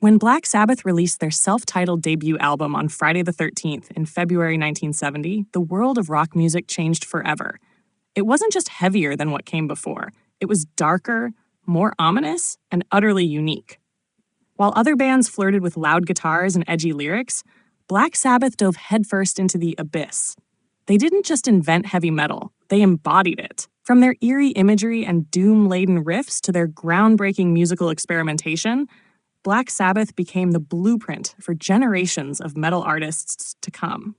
When Black Sabbath released their self-titled debut album on Friday the 13th in February 1970, the world of rock music changed forever. It wasn't just heavier than what came before. It was darker, more ominous, and utterly unique. While other bands flirted with loud guitars and edgy lyrics, Black Sabbath dove headfirst into the abyss. They didn't just invent heavy metal, they embodied it. From their eerie imagery and doom-laden riffs to their groundbreaking musical experimentation, Black Sabbath became the blueprint for generations of metal artists to come.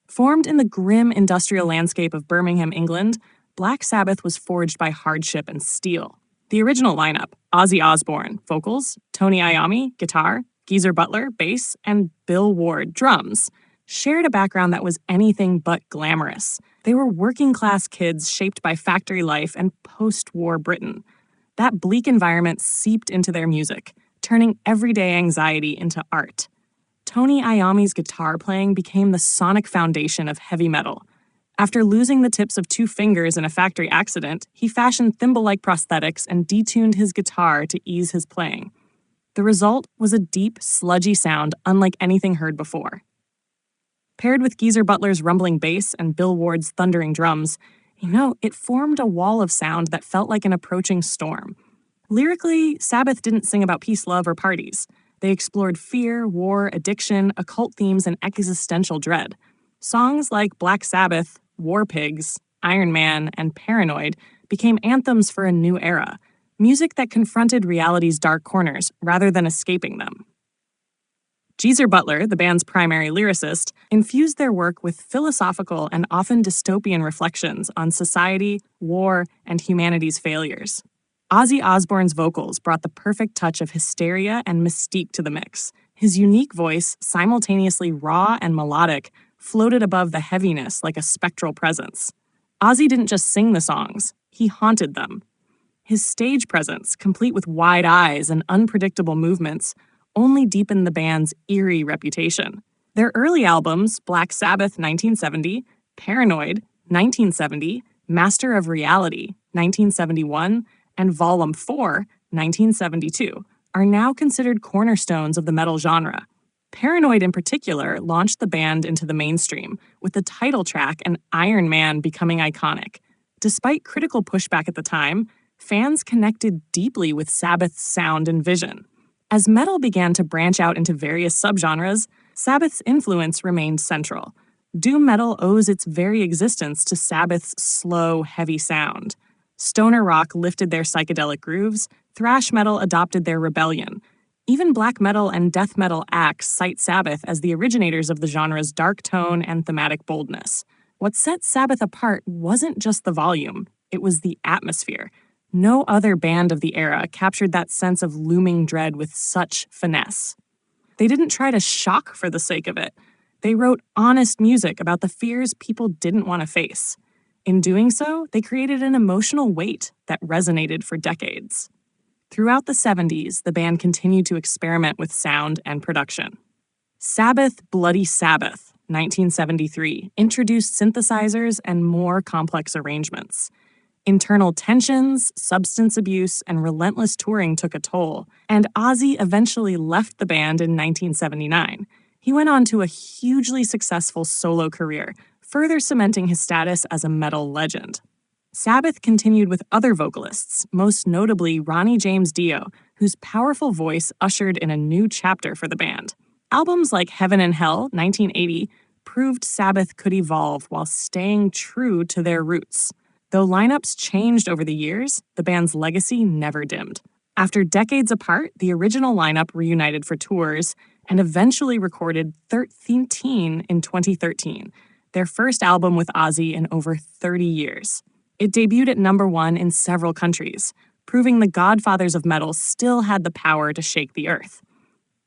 Formed in the grim industrial landscape of Birmingham, England, Black Sabbath was forged by hardship and steel. The original lineup, Ozzy Osbourne, vocals, Tony Iommi, guitar, Geezer Butler, bass, and Bill Ward, drums, shared a background that was anything but glamorous. They were working-class kids shaped by factory life and post-war Britain. That bleak environment seeped into their music, turning everyday anxiety into art. Tony Iommi's guitar playing became the sonic foundation of heavy metal. After losing the tips of 2 fingers in a factory accident, he fashioned thimble-like prosthetics and detuned his guitar to ease his playing. The result was a deep, sludgy sound unlike anything heard before. Paired with Geezer Butler's rumbling bass and Bill Ward's thundering drums, it formed a wall of sound that felt like an approaching storm. Lyrically, Sabbath didn't sing about peace, love, or parties. They explored fear, war, addiction, occult themes, and existential dread. Songs like Black Sabbath, War Pigs, Iron Man, and Paranoid became anthems for a new era, music that confronted reality's dark corners rather than escaping them. Geezer Butler, the band's primary lyricist, infused their work with philosophical and often dystopian reflections on society, war, and humanity's failures. Ozzy Osbourne's vocals brought the perfect touch of hysteria and mystique to the mix. His unique voice, simultaneously raw and melodic, floated above the heaviness like a spectral presence. Ozzy didn't just sing the songs, he haunted them. His stage presence, complete with wide eyes and unpredictable movements, only deepened the band's eerie reputation. Their early albums, Black Sabbath 1970, Paranoid 1970, Master of Reality 1971, and Volume 4 1972, are now considered cornerstones of the metal genre. Paranoid in particular launched the band into the mainstream, with the title track and Iron Man becoming iconic. Despite critical pushback at the time, fans connected deeply with Sabbath's sound and vision. As metal began to branch out into various subgenres, Sabbath's influence remained central. Doom metal owes its very existence to Sabbath's slow, heavy sound. Stoner rock lifted their psychedelic grooves, thrash metal adopted their rebellion. Even black metal and death metal acts cite Sabbath as the originators of the genre's dark tone and thematic boldness. What set Sabbath apart wasn't just the volume, it was the atmosphere. No other band of the era captured that sense of looming dread with such finesse. They didn't try to shock for the sake of it. They wrote honest music about the fears people didn't want to face. In doing so, they created an emotional weight that resonated for decades. Throughout the 70s, the band continued to experiment with sound and production. Sabbath, Bloody Sabbath, 1973, introduced synthesizers and more complex arrangements. Internal tensions, substance abuse, and relentless touring took a toll, and Ozzy eventually left the band in 1979. He went on to a hugely successful solo career, further cementing his status as a metal legend. Sabbath continued with other vocalists, most notably Ronnie James Dio, whose powerful voice ushered in a new chapter for the band. Albums like Heaven and Hell, 1980, proved Sabbath could evolve while staying true to their roots. Though lineups changed over the years, the band's legacy never dimmed. After decades apart, the original lineup reunited for tours and eventually recorded 13 in 2013, their first album with Ozzy in over 30 years. It debuted at #1 in several countries, proving the Godfathers of metal still had the power to shake the earth.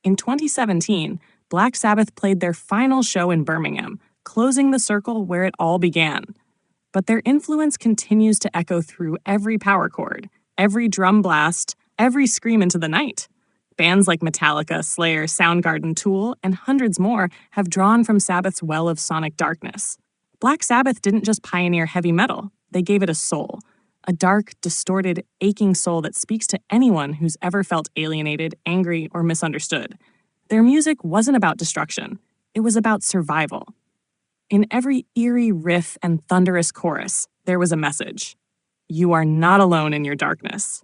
In 2017, Black Sabbath played their final show in Birmingham, closing the circle where it all began. But their influence continues to echo through every power chord, every drum blast, every scream into the night. Bands like Metallica, Slayer, Soundgarden, Tool, and hundreds more have drawn from Sabbath's well of sonic darkness. Black Sabbath didn't just pioneer heavy metal, they gave it a soul a dark, distorted, aching soul that speaks to anyone who's ever felt alienated, angry, or misunderstood. Their music wasn't about destruction. It was about survival. In every eerie riff and thunderous chorus, there was a message. You are not alone in your darkness.